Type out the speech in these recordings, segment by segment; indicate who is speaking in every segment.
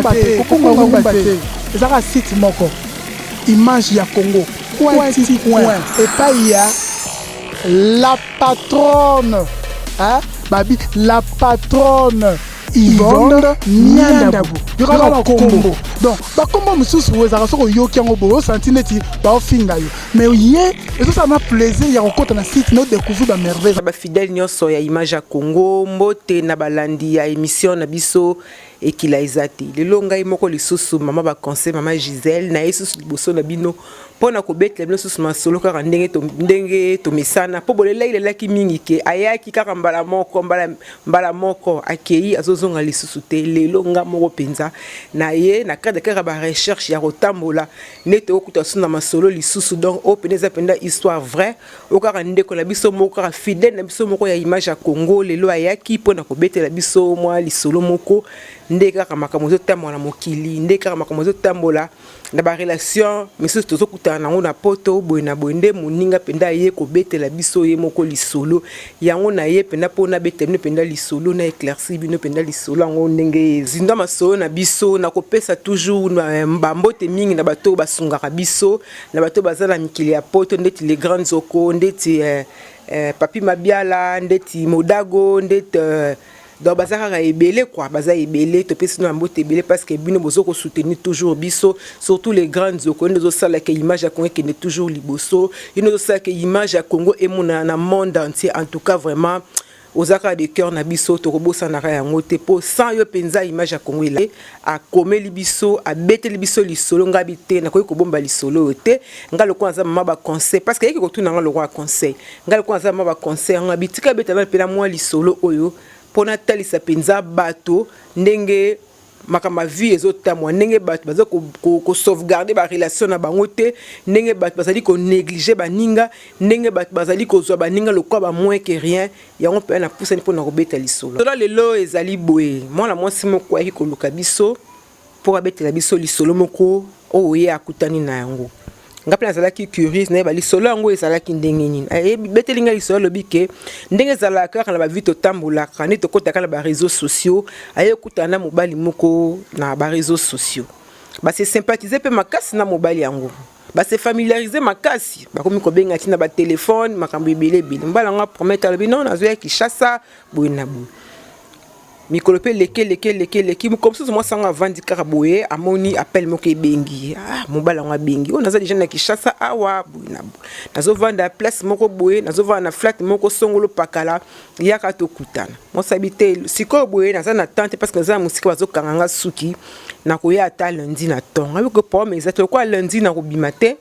Speaker 1: rumba te. Ezaka site moko. Image ya Congo. Point. Et pas il y a la patronne. Hein? Babi, la patronne. Yvonne Niandabu. Il y aura un combo. Donc, comme je suis vous avez yo qui ont beau sentineti ba finga yo. Mais hier, et ça m'a plaisir, il y a encore un site nous découvrir la merveille.
Speaker 2: Ba fidèle nyonso ya image ya Congo, mbote na balandi ya émission na biso et qu'il a ezati. Le longa imoko lisusu mama ba conseil mama Gisèle na yesu liboso na bino pona ko betle bino susu masolo kaka ndenge to misana po bolela ile laki mingi ke ayaki kaka mbala moko akei azozonga lisusu te le longa moko penza na ye na cadre kaka ba recherche ya kotambola neto okuta suna masolo lisusu donc o peneza penda histoire vraie o kaka ndeko na biso moko kaka fidèle na biso moko ya image ya Congo lelo ayaki pona ko betela biso mwa lisolo moko ndeka kaka makambo tambola mokili ndeka kaka makambo tambola na ba relation miso tozo kutana nango na poto boye na bonde moninga penda ye ko betela biso ye moko lisolo yango na ye penda pona betela penda lisolo na éclairci bino penda lisolo ngo ndenge zinda masolo na biso na kopesa toujours mbambote mingi na bato basungaka biso na bato bazala mikili ya poto ndeti les grands oko ndeti papi mabiala ndeti modago ndeti donc bazaka ebele quoi baza ebele to pesi na mbote ebele parce que bino bozo ko soutenir toujours biso surtout les grandes okonde zo sala que image ya Congo qui est toujours liboso ino zo sala que image ya Congo et mon na monde entier en tout cas vraiment aux accords de cœur na biso to kobosa na ya ngote po sans yo penza image ya Congo là a komeli biso a beteli biso lisolo ngabi te na ko bomba lisolo te ngalo kwanza mama ba conseil parce que yeki ko tuna ngalo kwa conseil ngalo kwanza mama ba conseil ngabi tika betela pela moi lisolo oyo pona talisa penza bato ndenge makama vie ezotamwa ndenge bato bazo ko sauvegarder ba relation na bango te ndenge bato bazali ko négliger baninga ndenge bato bazali ko zwa baninga lokwa ba moins que rien yango pe na pousse ni pona ko beta lisolo là lelo ezali boye mwana mwasi moko yaki ko luka biso pour abetela biso lisolo moko oye akutani na yango ngapela zalaki curious na ba lisolo yango ezalaki ndenge nini betelinga lisolo lobike ndenge zalaka na ba vite tambola kana to kota kana ba réseaux sociaux aye kutana mobali moko na ba réseaux sociaux ba se sympathiser pe makasi na mobali yango ba se familiariser makasi ba komi ko benga tina ba téléphone makambo ebele bile mbala nga promettre lobi non azoya ki chassa boina bu mikolope leke comme ça moi sanga vandi karaboye amoni appel moko ebengi mobala nga bengi on aza déjà na Kishasa awa buina nazo vanda place moko boye nazo vanda na flat moko songolo pakala yaka to kutana mo sabite siko boye naza na tante parce que naza musika bazo kanganga suki na koya ata lundi na tongo avec que pour mes autres quoi lundi na robimate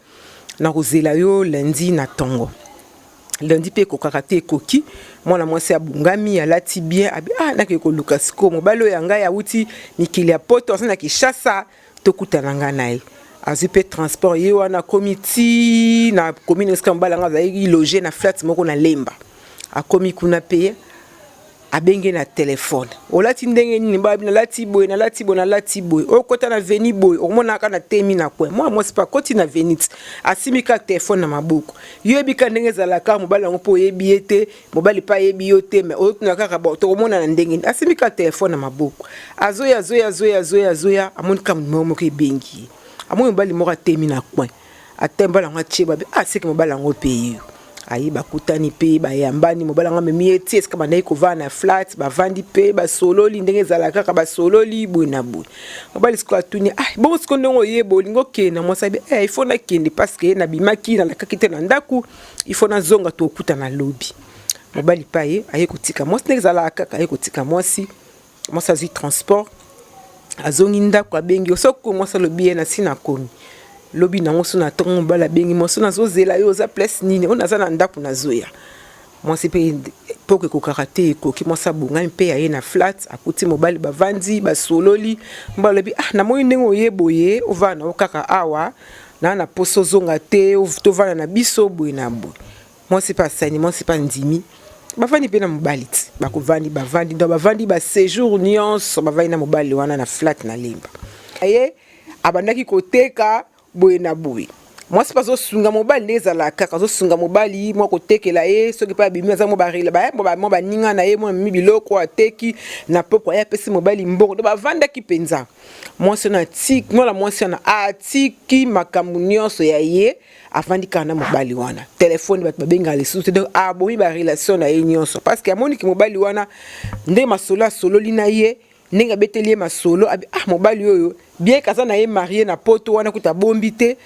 Speaker 2: na kozela yo lundi na tongo lundi pe ko kakate koki mwana mwasi abungami alati bien na ke ko Lucas ko mobalo yanga ya uti mikili ya poto na Kishasa to kutana nga nae azipe transport ye wana committee na commune skambala nga za loger na flat moko na Lemba akomi kuna pe abenge na téléphone olati ndenge nini babi na lati boy okota na veni boy omona ka na temi na kwe moi c'est pas koti na venit asimika téléphone na maboko yebika ndenge zalaka mobali ngo po yebi ete mobali pa yebi yote mais otuna kaka bo to omona na ndenge asimika téléphone na maboko azoya amoni kam momo ke bengi amoni mobali moko temi na kwe atemba la ngache babi c'est que mobali ngo pe ayi bakutani pe bayambani mobala nga memi eti eska bandai ko va na flat ba vandi pe ba sololi ndenge zalaka ka ba sololi buna bu mobali sko atuni bon sko ndongo yebo lingo kena mo sabi il faut na kende parce que na bimaki na kakite na ndaku il faut na zonga to okuta na lobby mobali pa ye ayi kotika mo ndenge zalaka ayi kotika mo sa zi transport azongi ndaku abengi osoko mo sa lobby na sina komi lobi nango sona tongo bala bengi mo sona zozela yo za place nini on aza na ndaku na zoya moi c'est pe poke ko karate ko ki mo sa bunga mpe ya na flat akuti mobali bavandi ba sololi mbalobi na moyi ndengo yeboye ovana okaka awa na poso zonga te to vana na biso boye na boye moi c'est pas sani moi c'est pas ndimi bavandi pe na mobali bavandi donc bavandi ba séjour nyonso bavandi na mobali wana na flat na Lemba aye abandaki koteka boye na boye moi c'est pas zo sunga mobali ndezala kaka zo sunga mobali moi kotekela ye soki pa bimi za mobarila ba ninga na ye moi mi biloko ateki na poko ya pesi mobali mbongo do ba vanda ki penza moi c'est na tik moi la moi c'est na atiki makambu nyonso ya ye afandi kana mobali wana telefone bat babenga les sous donc abomi ba relation na ye nyonso parce que amoni ki mobali wana nde masolo solo lina ye ninga beteli masolo mobali oyo bien kaza na ye marié na poto wana kuta bombite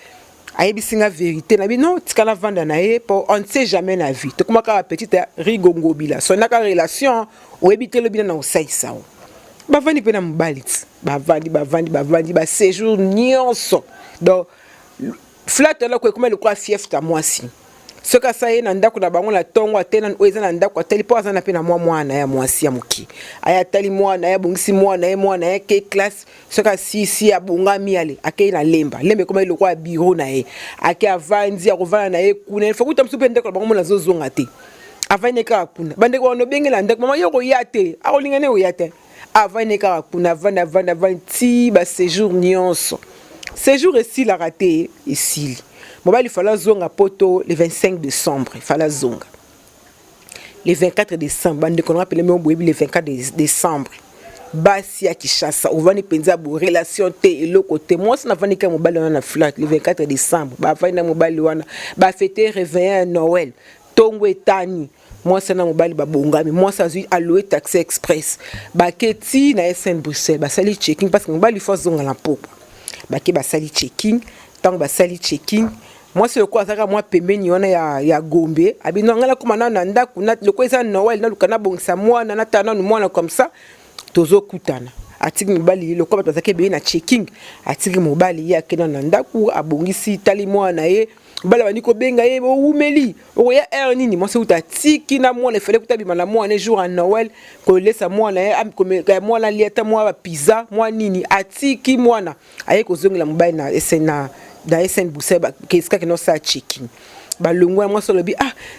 Speaker 2: ayebisinga vérité na bi non tikala vanda na ye pour on ne sait jamais na vie to komaka petite rigongo bila so na ka relation oyebitelo bina na osaisa o bavandi pe na mobali bavandi ba séjour nyonso donc flat là ko comme le quoi fief ta moi si ce ka sa ye na ndako na bango na tongo atena oeza na ndako ateli po azana pe na mwana ya mwasi ya muki aya tali mwana ya bungisi mwana ya ke classe ce ka si abungami ale akei na lemba comme le quoi bureau na ye ake avandi ya kovana na ye kuna il faut que tamsupe ndako bango mona zozonga te avane ka kuna bande ko no bengela ndako mama yoko yate akolingane o yate avane ka kuna vanda ti ba séjour nyonso séjour ici la raté ici. Il fallait zonga poto le 25 décembre. Il fallait zonga. Le 24 décembre, on appelle le 24 décembre. Basi ya Kishasa, on va ni penza bo relation te et le côté. Moi, ça n'a pas ni qu'un mobile on a flat le 24 décembre. Ba fa na mobile wana. Ba fêter réveillon Noël. Tongo etani. Moi, ça na mobile ba bonga, mais moi ça zui alloué taxi express. Ba keti na SN Bruxelles. Ba sali checking parce que mobile il faut zonga la popo. Ba ke ba sali checking, tant ba sali checking. Moi c'est quoi ça moi pembeni wana ya Gombe abino ngala komana na ndaku na le quoi ça Noël na lukana bongisa mwana na tana mwana comme ça tozo kutana atiki mobali le quoi bazake be na checking atiki mobali ya kena na ndaku abongisi tali mwana ye bala bani ko benga ye umeli oya nini moi c'est utatiki na mwana fele kutabima na mwana jour à Noël ko lesa mwana ye am comme mwana lieta mwana pizza mwana nini atiki mwana aye ko zongela mobali na esena da SN Bruxelles qu'est-ce que nous ça checking ba longwa moi sur le bi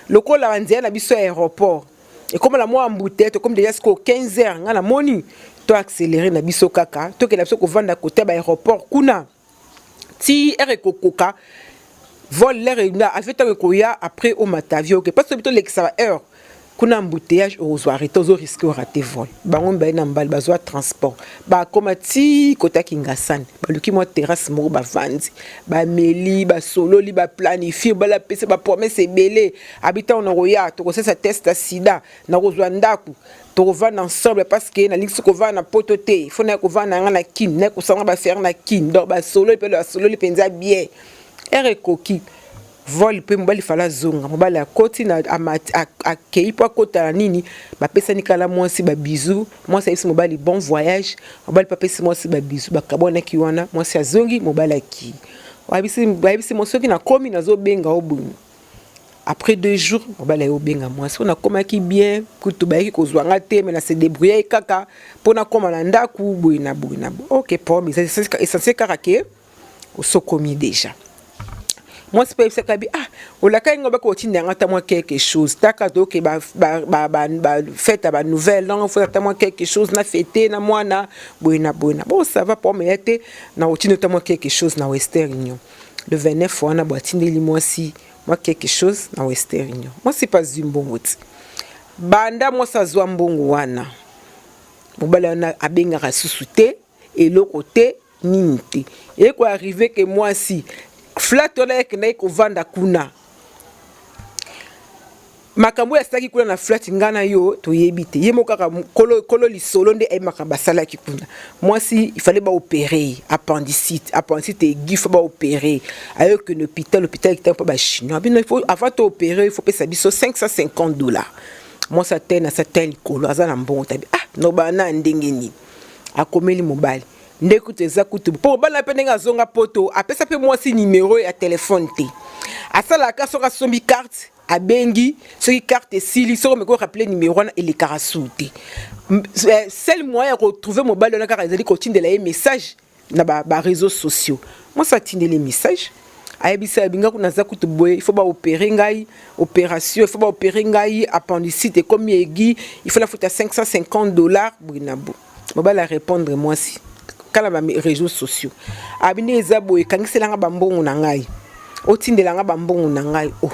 Speaker 2: le ko la ndia na biso aéroport et comme la moi embouteille comme déjà jusqu'au 15h ngana moni to accélérer na biso kaka to que la biso ko vanda côté ba aéroport kuna ti kokoka vol l'air na avec ta ko ya après au matavio que parce que to l'extra heure kuna embouteillage aux soirées tozo risque rater vol bango ba na mbal bazwa transport ba komati kota kingasani ba luki mo terrasse mo ba vandi ba meli ba solo li ba planifier ba la pese ba promesse belé habitant on roya to ko ça test sida na kozwa ndaku to va ensemble parce que na liksi ko va na potote faut na ko va na na kin na ko sanga ba faire na kin donc ba solo pe le solo li penza bien ere koki vol pe mobali fala zonga mobali akoti na akei po kota nini ba pesa nikala mwasi ba bisou mwasi isi mobali bon voyage mobali pa pesa mwasi ba bisou ba kabona ki wana mwasi azongi mobali aki wabisi mwasi ki na komi na zo benga obuni après 2 jours mobali yo benga mwasi on a komaki bien kutu ba ki kozwanga te mais na se débrouiller kaka pona koma na ndaku buina OK pour mais c'est essentiel karake au sokomi déjà. Moi c'est pas ça kabi o la kai ngoba ko tinda ngata moi quelque chose taka do ke ba fête ba nouvelle non faut ta moi quelque chose na fêter na moi na boina bon ça va pas me été na o tinda ta moi quelque chose na Western Union le 29 wana bo tindeli moi si moi quelque chose na Western Union moi c'est pas zimbongo banda moi ça zwa mbongo wana mobala na abenga rasusuté et le côté ninte et quoi arriver que moi si flat ola ekenda ko vanda kuna makambo ya saki kuna na flat ngana yo to yebite yemo kaka kolo lisolo nde ay makamba sala ki kuna moi si il fallait ba opérer appendicite aigu faut ba opérer ayo que l'hôpital qui était pas chinois il faut avant de opérer il faut payer biso $550 moi ça tena ça tel kolo azana mbongo tabi no bana ndengeni akomeli mobile ndekuti zakutu po bana penenga zonga poto apesa pe moi si numéro ya téléphone te asala ka soka sombi carte abengi soki carte sili soko me ko rappeler numéro na ele karasuti seul moyen de retrouver mobile na ka ezali ko tindela ye message na ba réseaux sociaux moi ça tindela les messages ayebisa binga kuna zakutu boye il faut ba opérer ngai opération il faut ba opérer ngai appendicite comme yegi il faut la foutre $550 buinabo mobile a répondre moi si kala ba réseaux sociaux abine ezabo ekangiselanga bambongo na ngai otindela nga ba mbongo na ngai oh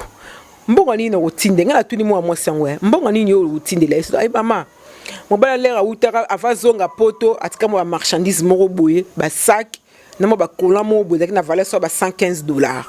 Speaker 2: mbongo nini otinde nga tuni mwa mwasi yango mbongo nini otindela eso ay mama mobala lera utaka avazonga poto atika mo ba marchandise moko boye ba sac na mo ba kola mo boye na valeur so ba $115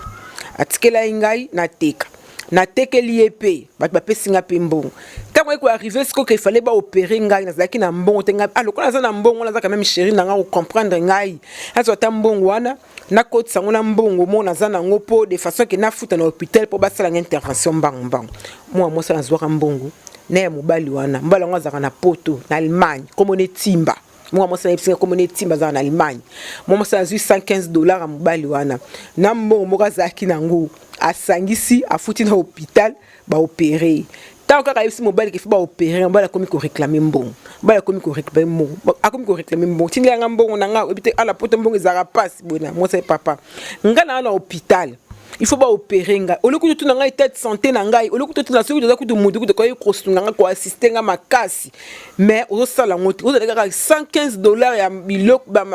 Speaker 2: atikela ngai na teka na tekeli epé ba pesinga pe mbongo tango ko arriver ce qu'il fallait ba opérer ngai na zaki na mbongo tenga aloko na mbongo na zaka même chérie na nga comprendre ngai azo ta mbongo wana na koti sango na mbongo mo na zana ngopo de façon que na futa na hôpital pour basala une intervention mbang moi ça na zwa mbongo na mobali wana mbala ngo zaka na poto na Allemagne comme on est timba moi ça na comme on est timba za na Allemagne moi ça zui $115 a mobali wana na mbongo mo zaki na ngo asangisi afuti na hôpital ba opérer tant kaka yebisi mobali ke ba opérer mbala komi ko réclamer mbongo mbala komi ko réclamer mbongo akomi ko réclamer mbongo tinga nga mbongo na nga ebite ala poto mbongo ezaka passe bona moi c'est papa nga na hôpital il faut ba opérer nga oloku tu na nga état de santé na ngai oloku tu na soki doza ku mudu ku ko kosunga nga ko assister nga makasi mais ozo sala ngoti ozo kaka $115 ya biloko ba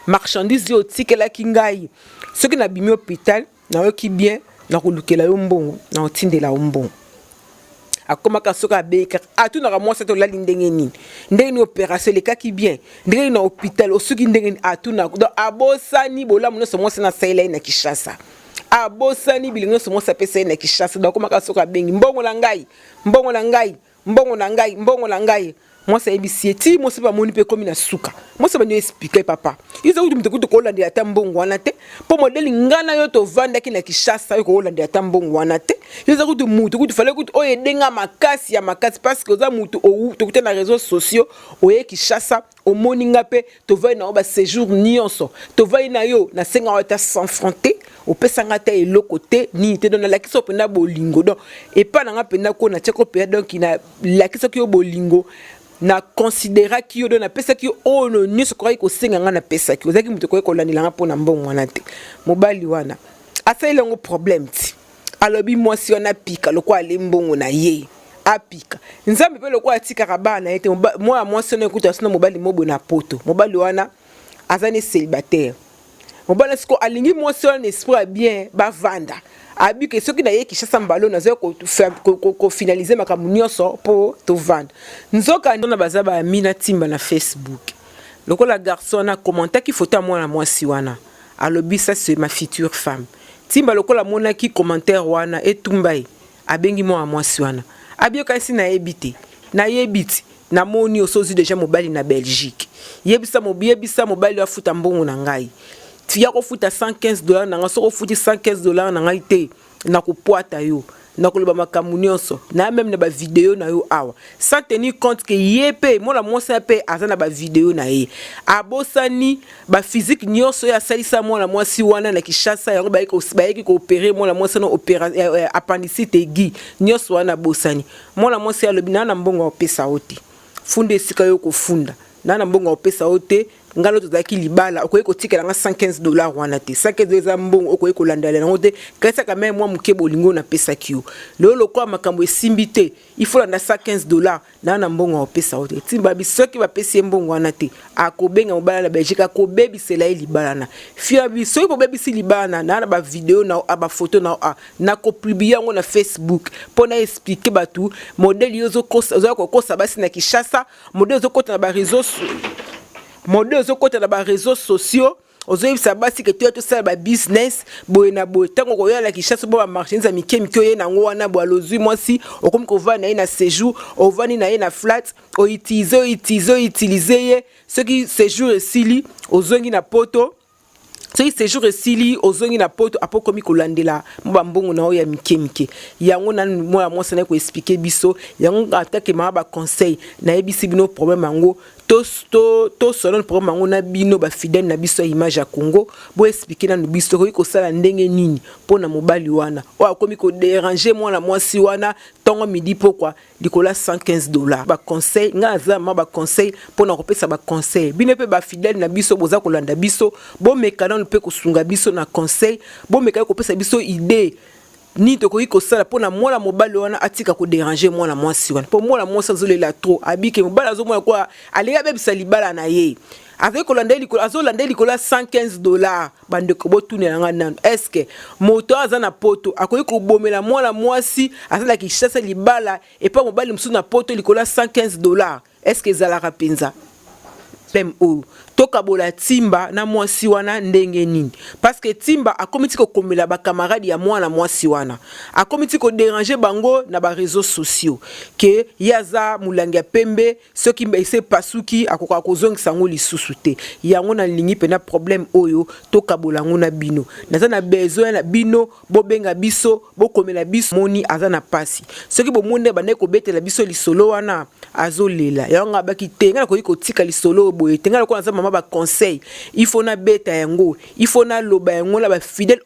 Speaker 2: marchandise yo tikela kingai soki na bimi hôpital na yoki bien na kulukela yo mbongo na otindela yo mbongo akomaka soka beka atunaka mwasi to lali ndenge nini opération lekaki bien ndenge na hôpital osuki ndenge atuna donc abosani bolamu no mwasi na saila na Kishasa abosani bilingo so mwasi pesa na Kishasa donc akomaka soka bengi mbongo na ngai moi ça ebisieti moi c'est pas moni pe comme na suka moi ça va nous expliquer papa ils ont dit que ko landi ata mbongo wana te po modeli ngana yo to vanda ki na Kishasa yo ko landi ata mbongo wana te ils ont dit mutu ku fallait que o edenga makasi parce que za mutu o to na réseaux sociaux o ye Kishasa o moninga pe to va na ba séjour nyonso to va na yo na senga ota s'enfronter o pesanga ta eloko te ni te dona la kiso pena bolingo donc et pas na pena ko na tcheko pe donc ina la kiso ki bolingo na considéra ki yo dona pesa ki ono ni so ko senga nga na pesa ki ozaki mutu ko landila nga pona mbongo wana te mobali wana asa ile ngo problème ti alobi mwasi wana pika lokwa ale mbongo na ye apika nzambe pe lokwa atika kabana ete mwasi wana ekuta sino mobali mobo na poto mobali wana azane célibataire mobali siko alingi mwasi wana esprit bien ba vanda abi que soki na ye Kishasa mbalo na zo ko finaliser makambo nyonso po to vendre nzoka ndona bazaba mina timba na Facebook lokola garçon na commenter ki photo mwana mwasi wana alobi ça c'est ma future femme timba lokola mona ki commentaire wana etumbai abengi mwa mwasi wana abi kasi na ebite na yebiti na moni osozi déjà mobali na Belgique yebisa mobali afuta mbongo na ngai tia ko futa $115 na nga soko futi $115 na ngai te na ko poata yo na ko loba makamu nyonso na même na ba vidéo na yo awa sans tenir compte que yepe mona mwasi pe azana ba vidéo na ye abosani ba physique nyonso ya salisa mona mwasi wana na Kishasa yango ba yeki ko opérer mona mwasi na opération appendicite aiguë nyonso wana bosani mona mwasi alobi na mbongo opesa oti funde sika yo ko funda na mbongo opesa ote ngalo tozaki libala okoye kotikela nga $115 wana te $115 mbongo okoye kolandala na ote kasa ka même moi muke bolingo na pesa kiyo lolo kwa makambo esimbi te il faut landa $115 na mbongo opesa ote timba bisoki ba pesi mbongo wana te akobenga mobala na Belgique akobebi sela libala na fia bisoki po bebi si libala na ba vidéo na ba photo na ko publier ngo na Facebook pona expliquer batu modèle yozo kosa basi na Kishasa modèle yozo kota na ba réseaux modèle zo kota na ba réseaux sociaux ozoyebisa basi ke to sala ba business boye na boye tango ko yala Kishasa bo ba marchandise mike ye na ngo wana bo alozwi mwasi okomi ko va na ye na séjour o vani na ye na flat o utiliser ye ce qui séjour esili ozongi na poto so séjour esili ozongi na poto apo komi kolandela mba mbongo na oya mike yango na moi mwasi na ko expliquer biso yango atake ma ba conseil na ebisi bino problème yango to selon problème yango na bino ba fidèle na biso image ya Congo bo expliquer na biso ko sala ndenge nini pona mobali wana o akomi ko déranger moi na mwasi wana tongo midi pourquoi dikola $115 ba conseil ngaza ma ba conseil pona ko pesa ba conseil bino pe ba fidèle na biso boza ko landa biso bo mekana pe ko sunga biso na conseil bo mekana ko pesa biso idée ni tokoki kosala mpona mwana mobali wana atika kodéranger mwana mwasi wana mpo mwana mwasi azolela trop abike mobali azomona kwa alingi abebisa libala na ye avec azolanda likolo ya $115 bandeko botunelanga nano eske moto aza na poto akoki kobomela mwana mwasi azala kishasa libala epa mobali mosusu na poto likolo ya $115 eske ezalaka mpenza pem oyo tokabola timba na mwasi wana ndenge nini parce que timba akomiti kokomela bakamaradi ya mwana mwasi wana akomiti kodéranger bango na ba réseaux sociaux ke yaza mulangi ya pembe soki ese pasuki akoka kozongisa ngo lisusu te yango na lingi pena problème oyo tokabola ngo na bino naza na besoin na bino bobenga biso bokomela biso moni aza na pasi soki bomonde bande kobetela biso lisolo wana azolela yango abaki tenga na koki kotika lisolo boye tenga na ko na mama ba conseil il faut na beta yango il faut na loba yango la ba fidèle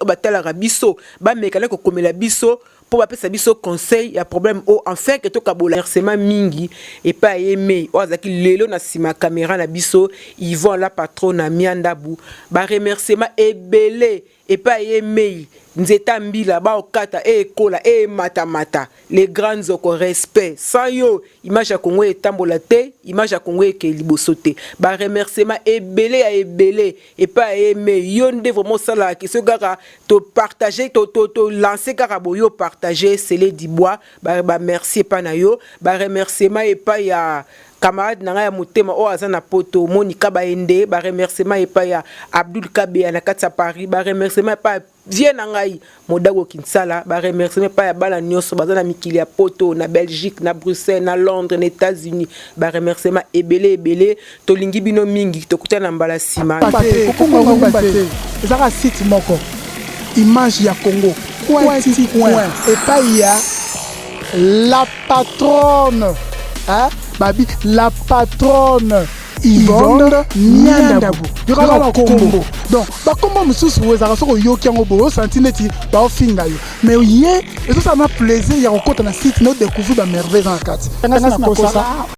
Speaker 2: batala rabiso ba mekana ko komela biso pour ba pesa biso conseil ya problème o enfin que to kabola remerciement mingi et pas aimé o azaki lelo na sima caméra na biso Yvon la patronne na miandabu ba remerciement ebele et pas aimé nzeta mbila ba okata ekola matamata les grands oko respect sans yo image ya Congo etambola te image ya Congo ke liboso te ba remerciement ebele ya ebele et pas aimé yo nde vraiment sala ki ce gars to partager to lancer kaka boyo partager c'est les dibois ba merci pas na yo ba remerciement et pas ya camarade nanga ya motema o azana poto Monica Baende ba remerciement et pas ya Abdul Kabe na katsa Paris ba remerciement pas vient ngai modago Kinsala ba remerciement pas ya bala nyoso bazana mikili ya poto na Belgique na Bruxelles na Londres na États-Unis ba remerciement ebele to lingi bino mingi to kutana mbala sima
Speaker 1: ezaka site moko image ya Congo et pas ya la patronne hein babi la patronne Yvonne Niandabu yokala kombo donc bakombo mususu wezaka soko yoki yango boyo santineti baofinga yo mais ye ezo ça m'a plaisir ya kokota na site no découvrir ba merveille en kati